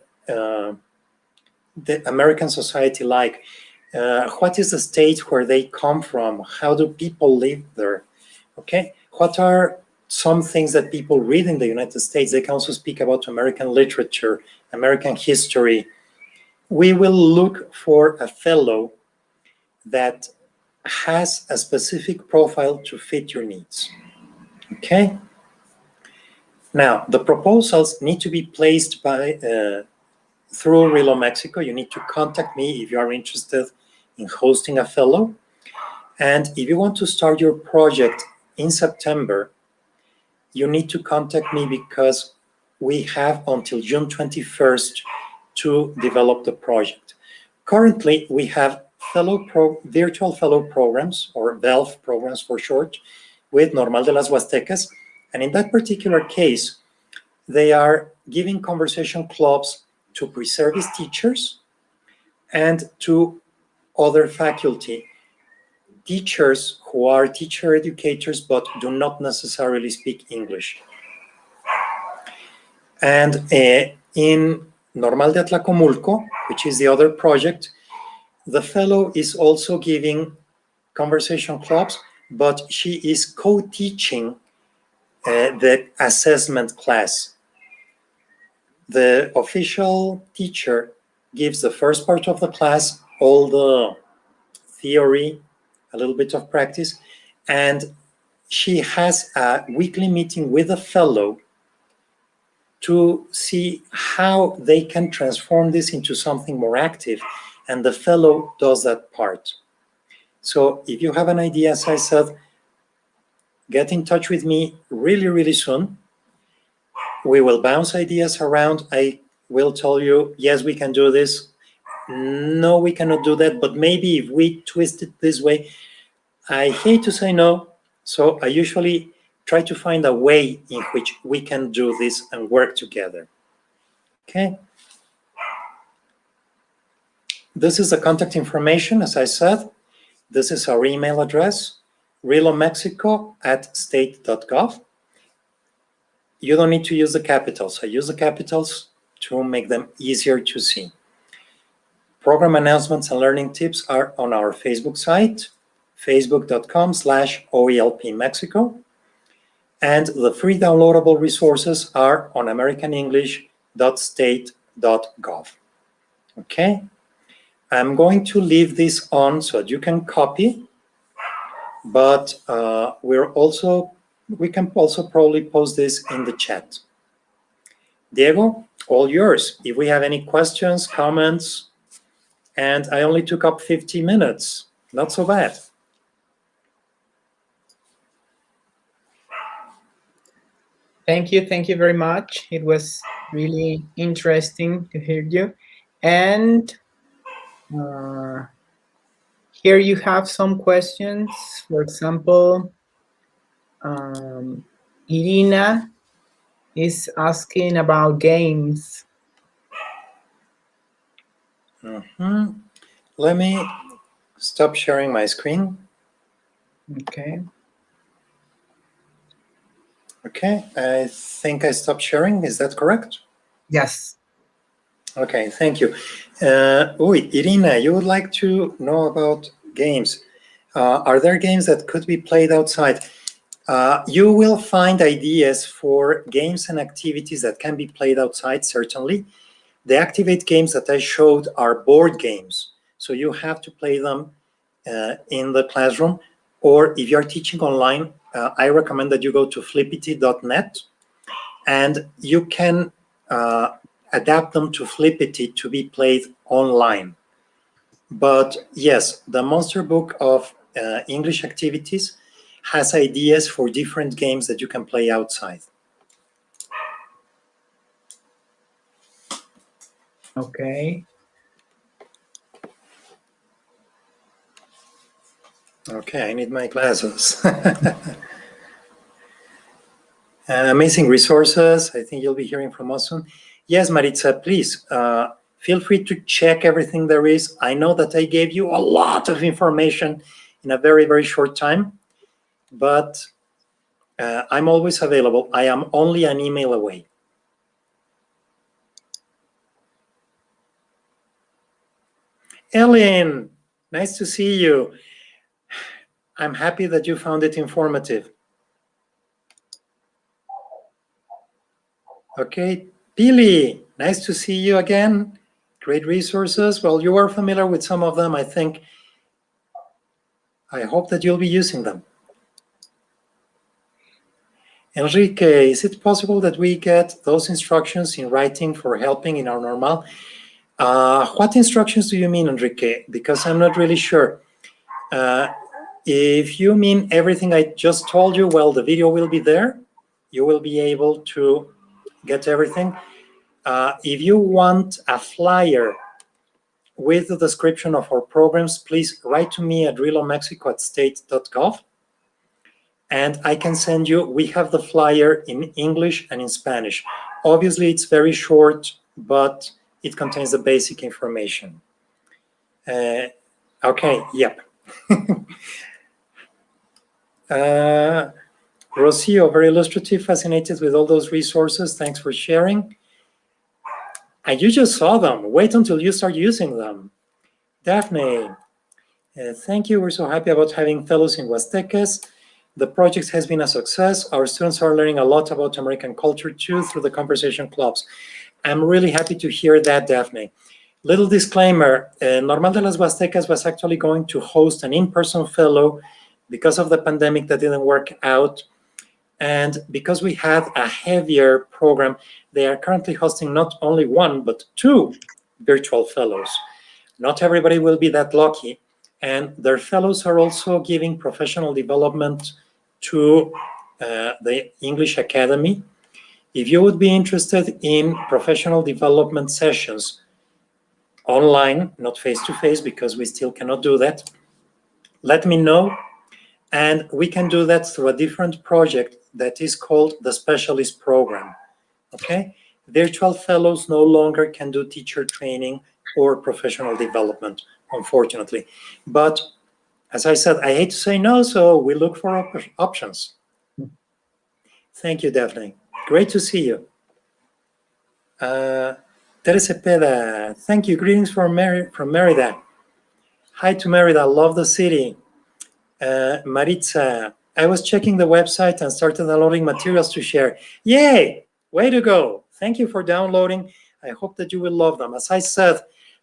American society like? What is the state where they come from? How do people live there? Okay, what are some things that people read in the United States? They can also speak about American literature, American history. We will look for a fellow that has a specific profile to fit your needs. Okay? Now, the proposals need to be placed by through Relo Mexico. You need to contact me if you are interested in hosting a fellow. And if you want to start your project in September, you need to contact me because we have until June 21st to develop the project. Currently, we have virtual fellow programs, or VELF programs for short, with Normal de las Huastecas. And in that particular case, they are giving conversation clubs to pre-service teachers and to other faculty. Teachers who are teacher educators but do not necessarily speak English. And in Normal de Atlacomulco, which is the other project, the fellow is also giving conversation clubs, but she is co-teaching the assessment class. The official teacher gives the first part of the class, all the theory, a little bit of practice, and she has a weekly meeting with a fellow to see how they can transform this into something more active, and the fellow does that part. So if you have an idea, as I said, get in touch with me really, really soon. We will bounce ideas around. I will tell you, yes, we can do this. No, we cannot do that, but maybe if we twist it this way. I hate to say no, so I usually try to find a way in which we can do this and work together. Okay. This is the contact information, as I said. This is our email address, relomexico@state.gov. You don't need to use the capitals. I use the capitals to make them easier to see. Program announcements and learning tips are on our Facebook site, facebook.com/OELP-Mexico. And the free downloadable resources are on americanenglish.state.gov. Okay? I'm going to leave this on so that you can copy, but we can also probably post this in the chat. Diego, all yours. If we have any questions, comments, and I only took up 50 minutes. Not so bad. Thank you very much. It was really interesting to hear you. And here you have some questions. For example, Irina is asking about games. Let me stop sharing my screen. Okay. Okay, I think I stopped sharing. Is that correct? Yes. Okay, thank you. Irina, you would like to know about games. Are there games that could be played outside? You will find ideas for games and activities that can be played outside, certainly. The Activate games that I showed are board games, so you have to play them in the classroom, or if you're teaching online, I recommend that you go to flippity.net and you can adapt them to Flippity to be played online. But yes, the Monster Book of English activities has ideas for different games that you can play outside. Okay. Okay, I need my glasses. Amazing resources. I think you'll be hearing from us soon. Yes, Maritza, please feel free to check everything there is. I know that I gave you a lot of information in a very, very short time, but I'm always available. I am only an email away. Ellen, nice to see you. I'm happy that you found it informative. Okay, Pili, nice to see you again. Great resources. Well, you are familiar with some of them, I think. I hope that you'll be using them. Enrique, is it possible that we get those instructions in writing for helping in our normal? What instructions do you mean, Enrique? Because I'm not really sure. If you mean everything I just told you, well, the video will be there. You will be able to get everything. If you want a flyer with the description of our programs, please write to me at relomexico@state.gov. And I can send you, we have the flyer in English and in Spanish. Obviously, it's very short, but it contains the basic information. Okay, yep. Rocio, very illustrative, fascinated with all those resources. Thanks for sharing. And you just saw them. Wait until you start using them. Daphne, thank you. We're so happy about having fellows in Huastecas. The project has been a success. Our students are learning a lot about American culture too through the conversation clubs. I'm really happy to hear that, Daphne. Little disclaimer, Normal de las Huastecas was actually going to host an in-person fellow because of the pandemic that didn't work out. And because we had a heavier program, they are currently hosting not only one, but 2 virtual fellows. Not everybody will be that lucky. And their fellows are also giving professional development to the English Academy. If you would be interested in professional development sessions online, not face-to-face, because we still cannot do that, let me know. And we can do that through a different project that is called the Specialist Program, okay? Virtual fellows no longer can do teacher training or professional development, unfortunately. But as I said, I hate to say no, so we look for options. Thank you, Daphne. Great to see you. Teresa Peda, thank you. Greetings from Merida. Hi to Merida, love the city. Maritza, I was checking the website and started downloading materials to share. Yay, way to go. Thank you for downloading. I hope that you will love them. As I said,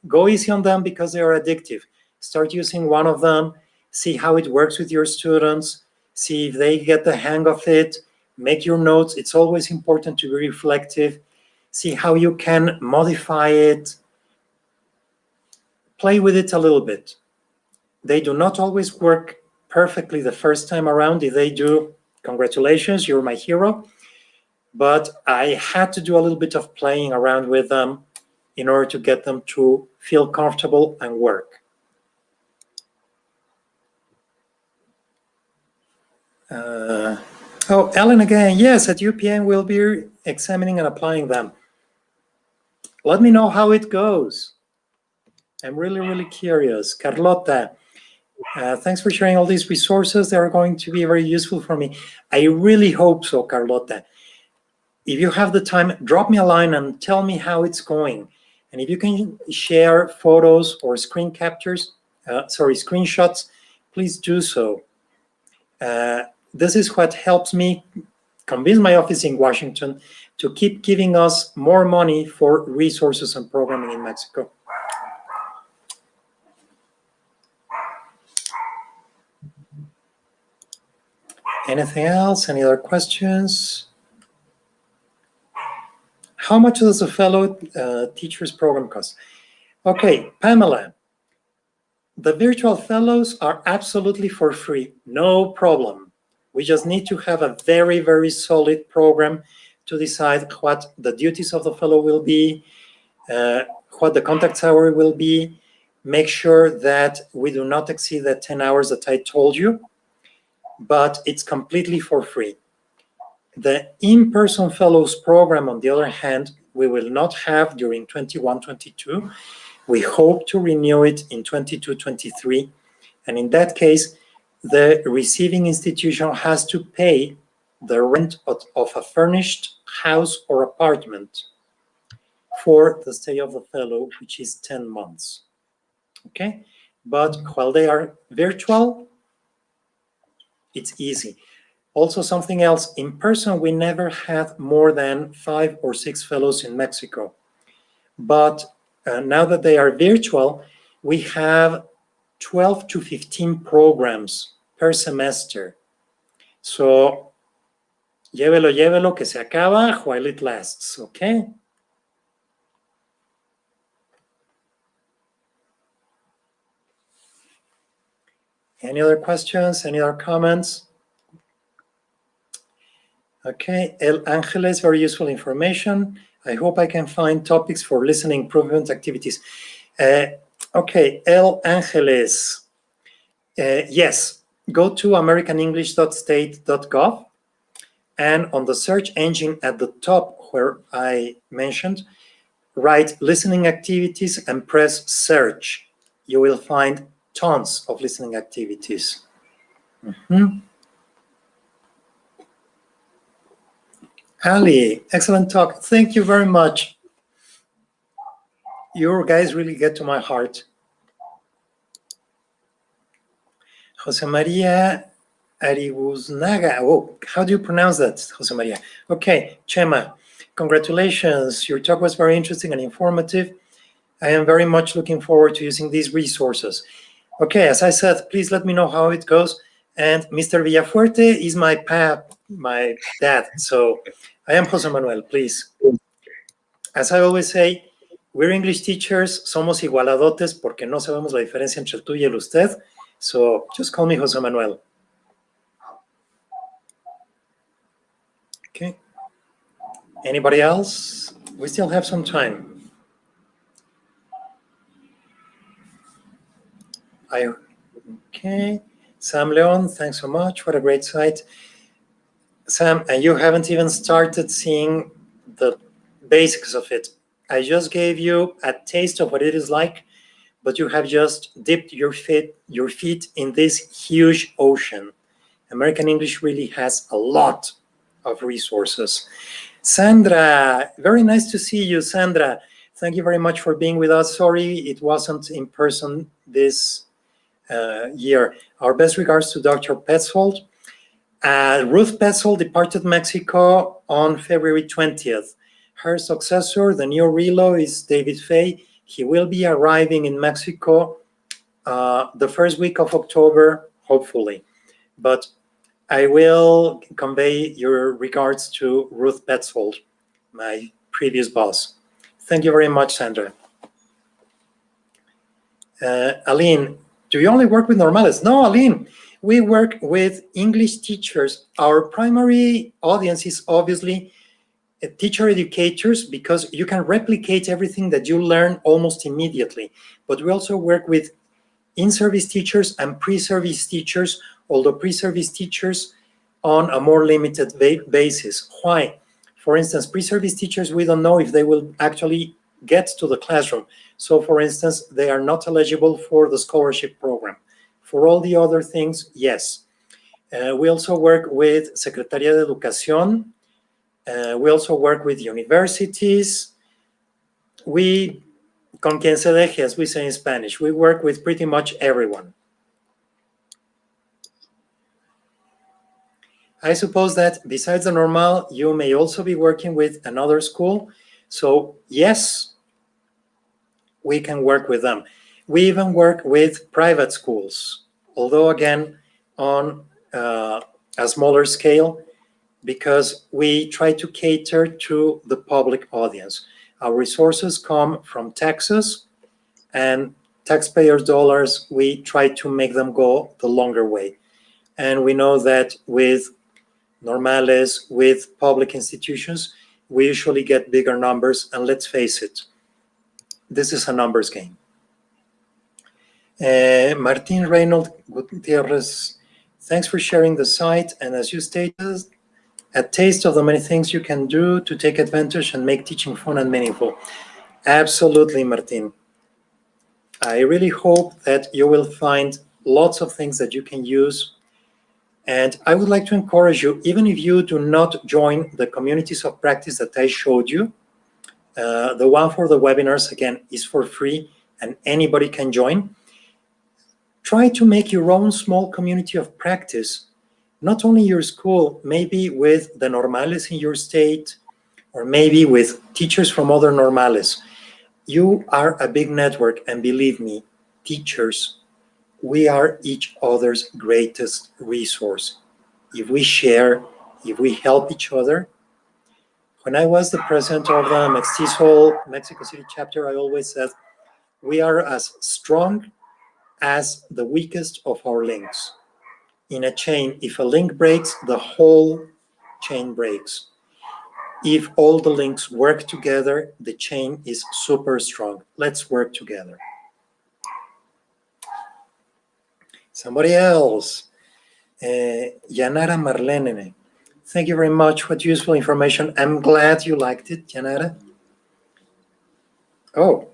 go easy on them because they are addictive. Start using one of them, see how it works with your students, see if they get the hang of it, make your notes. It's always important to be reflective. see how you can modify it, play with it a little bit. They do not always work perfectly the first time around. If they do, congratulations, you're my hero. But I had to do a little bit of playing around with them in order to get them to feel comfortable and work. Oh, Ellen again. Yes, at UPN we'll be examining and applying them. Let me know how it goes. I'm really, really curious. Carlota, thanks for sharing all these resources. They are going to be very useful for me. I really hope so, Carlota. If you have the time, drop me a line and tell me how it's going. And if you can share photos or screen captures, screenshots, please do so. This is what helps me convince my office in Washington to keep giving us more money for resources and programming in Mexico. Anything else? Any other questions? How much does a fellow teacher's program cost? Okay, Pamela, the virtual fellows are absolutely for free, no problem. We just need to have a very, very solid program to decide what the duties of the fellow will be, what the contact hour will be, make sure that we do not exceed the 10 hours that I told you, but it's completely for free. The in-person fellows program, on the other hand, we will not have during 21-22. We hope to renew it in 22-23. And in that case, the receiving institution has to pay the rent of a furnished house or apartment for the stay of the fellow, which is 10 months. Okay? But while they are virtual, it's easy. Also, something else, in person, we never had more than 5 or 6 fellows in Mexico. But now that they are virtual, we have 12 to 15 programs per semester. So, llévelo que se acaba while it lasts, okay? Any other questions? Any other comments? Okay, El Angeles, very useful information. I hope I can find topics for listening improvement activities. Okay, El Angeles. Yes, go to americanenglish.state.gov, and on the search engine at the top where I mentioned, write listening activities and press search. You will find tons of listening activities. Ali, excellent talk. Thank you very much. You guys really get to my heart. Jose Maria Aribuznaga. Oh, how do you pronounce that, Jose Maria? Okay, Chema, congratulations. Your talk was very interesting and informative. I am very much looking forward to using these resources. Okay, as I said, please let me know how it goes. And Mr. Villafuerte is my dad. So I am Jose Manuel, please. As I always say, we're English teachers, somos igualadotes porque no sabemos la diferencia entre el tú y el usted. So just call me Jose Manuel. Okay. Anybody else? We still have some time. Okay. Sam Leon, thanks so much. What a great site. Sam, and you haven't even started seeing the basics of it. I just gave you a taste of what it is like, but you have just dipped your feet in this huge ocean. American English really has a lot of resources. Sandra, very nice to see you, Sandra. Thank you very much for being with us. Sorry it wasn't in person this year. Our best regards to Dr. Petzold. Ruth Petzold departed Mexico on February 20th. Her successor, the new Relo, is David Fay. He will be arriving in Mexico the first week of October, hopefully. But I will convey your regards to Ruth Petzold, my previous boss. Thank you very much, Sandra. Aline, do you only work with normales? No, Aline, we work with English teachers. Our primary audience is obviously teacher educators, because you can replicate everything that you learn almost immediately. But we also work with in-service teachers and pre-service teachers, although pre-service teachers on a more limited basis. Why? For instance, pre-service teachers, we don't know if they will actually get to the classroom. So for instance, they are not eligible for the scholarship program. For all the other things, yes. We also work with Secretaría de Educación. We also work with universities. We, con quien se deje, as we say in Spanish, we work with pretty much everyone. I suppose that besides the normal, you may also be working with another school. So yes, we can work with them. We even work with private schools, although again, on a smaller scale, because we try to cater to the public audience. Our resources come from taxes, and taxpayers' dollars, we try to make them go the longer way. And we know that with normales, with public institutions, we usually get bigger numbers, and let's face it, this is a numbers game. Martin Reynold Gutierrez, thanks for sharing the site, and as you stated, a taste of the many things you can do to take advantage and make teaching fun and meaningful. Absolutely, Martin. I really hope that you will find lots of things that you can use. And I would like to encourage you, even if you do not join the communities of practice that I showed you, the one for the webinars, again, is for free and anybody can join. Try to make your own small community of practice, not only your school, maybe with the normales in your state, or maybe with teachers from other normales. You are a big network, and believe me, teachers, we are each other's greatest resource. If we share, if we help each other. When I was the president of the Mestizo Mexico City chapter, I always said, we are as strong as the weakest of our links. In a chain, if a link breaks, the whole chain breaks. If all the links work together, the chain is super strong. Let's work together. Somebody else. Yanara Marlene. Thank you very much. What useful information. I'm glad you liked it, Yanara. Oh,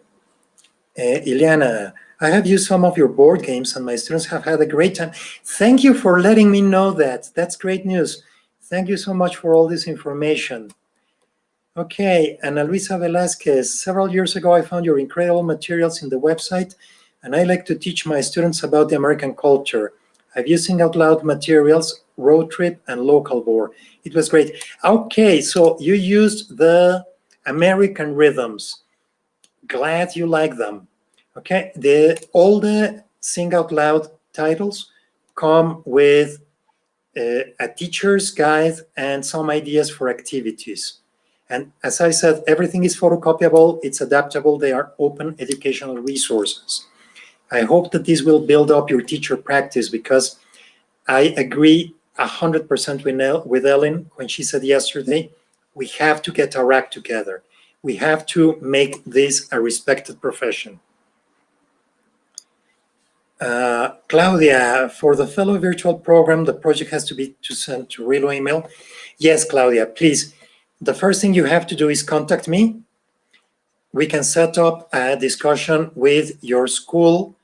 Ileana. I have used some of your board games and my students have had a great time. Thank you for letting me know that. That's great news. Thank you so much for all this information. Okay, Ana Luisa Velasquez. Several years ago, I found your incredible materials in the website, and I like to teach my students about the American culture. I've used Sing Out Loud materials, Road Trip, and Local Board. It was great. Okay, so you used the American rhythms. Glad you like them. Okay, all the Sing Out Loud titles come with a teacher's guide and some ideas for activities. And as I said, everything is photocopiable, it's adaptable, they are open educational resources. I hope that this will build up your teacher practice, because I agree 100% with Ellen when she said yesterday, we have to get our act together. We have to make this a respected profession. Claudia, for the fellow virtual program, the project has to be sent to Relo email. Yes, Claudia, please. The first thing you have to do is contact me. We can set up a discussion with your school.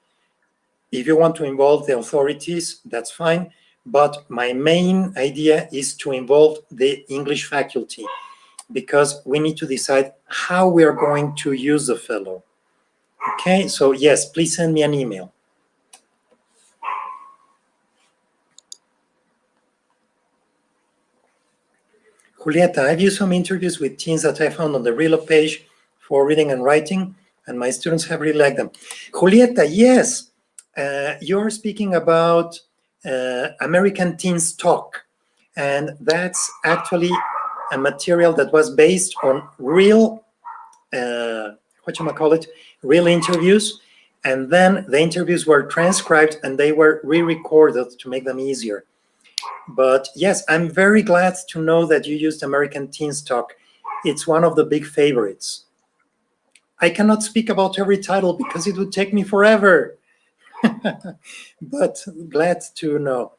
If you want to involve the authorities, that's fine. But my main idea is to involve the English faculty, because we need to decide how we are going to use the fellow. Okay, so yes, please send me an email. Julieta, I've used some interviews with teens that I found on the Relo page for reading and writing, and my students have really liked them. Julieta, yes, you're speaking about American Teens Talk, and that's actually a material that was based on real, real interviews, and then the interviews were transcribed and they were re-recorded to make them easier. But yes, I'm very glad to know that you used American Teens Talk. It's one of the big favorites. I cannot speak about every title because it would take me forever. But glad to know.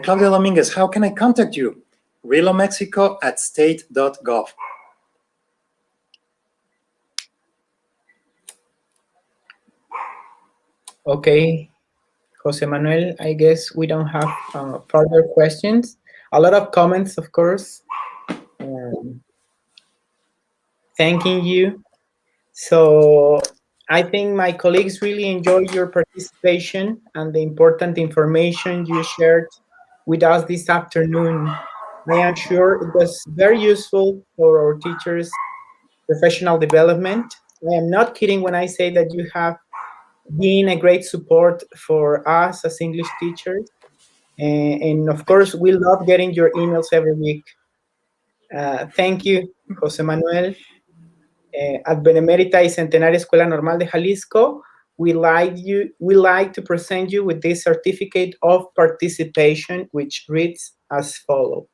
Claudia Dominguez, how can I contact you? relomexico@state.gov. Okay, Jose Manuel, I guess we don't have further questions. A lot of comments, of course, thanking you. So I think my colleagues really enjoyed your participation and the important information you shared with us this afternoon. I am sure it was very useful for our teachers' professional development. I am not kidding when I say that you have been a great support for us as English teachers. And of course, we love getting your emails every week. Thank you, Jose Manuel. At Benemérita y Centenaria Escuela Normal de Jalisco, we like to present you with this certificate of participation, which reads as follows.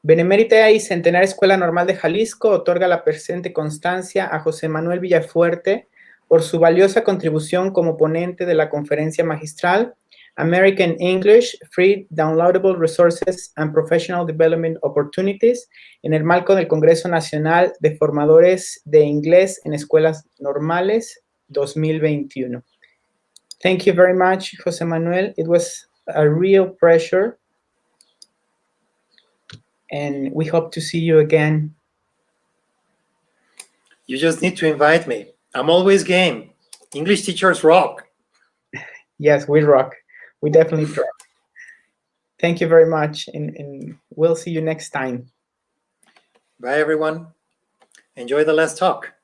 Benemérita y Centenaria Escuela Normal de Jalisco otorga la presente constancia a José Manuel Villafuerte por su valiosa contribución como ponente de la conferencia magistral American English, Free Downloadable Resources and Professional Development Opportunities en el marco del Congreso Nacional de Formadores de Inglés en Escuelas Normales 2021. Thank you very much, José Manuel. It was a real pleasure. And we hope to see you again. You just need to invite me. I'm always game. English teachers rock. Yes, we rock. We definitely rock. Thank you very much, and we'll see you next time. Bye, everyone. Enjoy the last talk.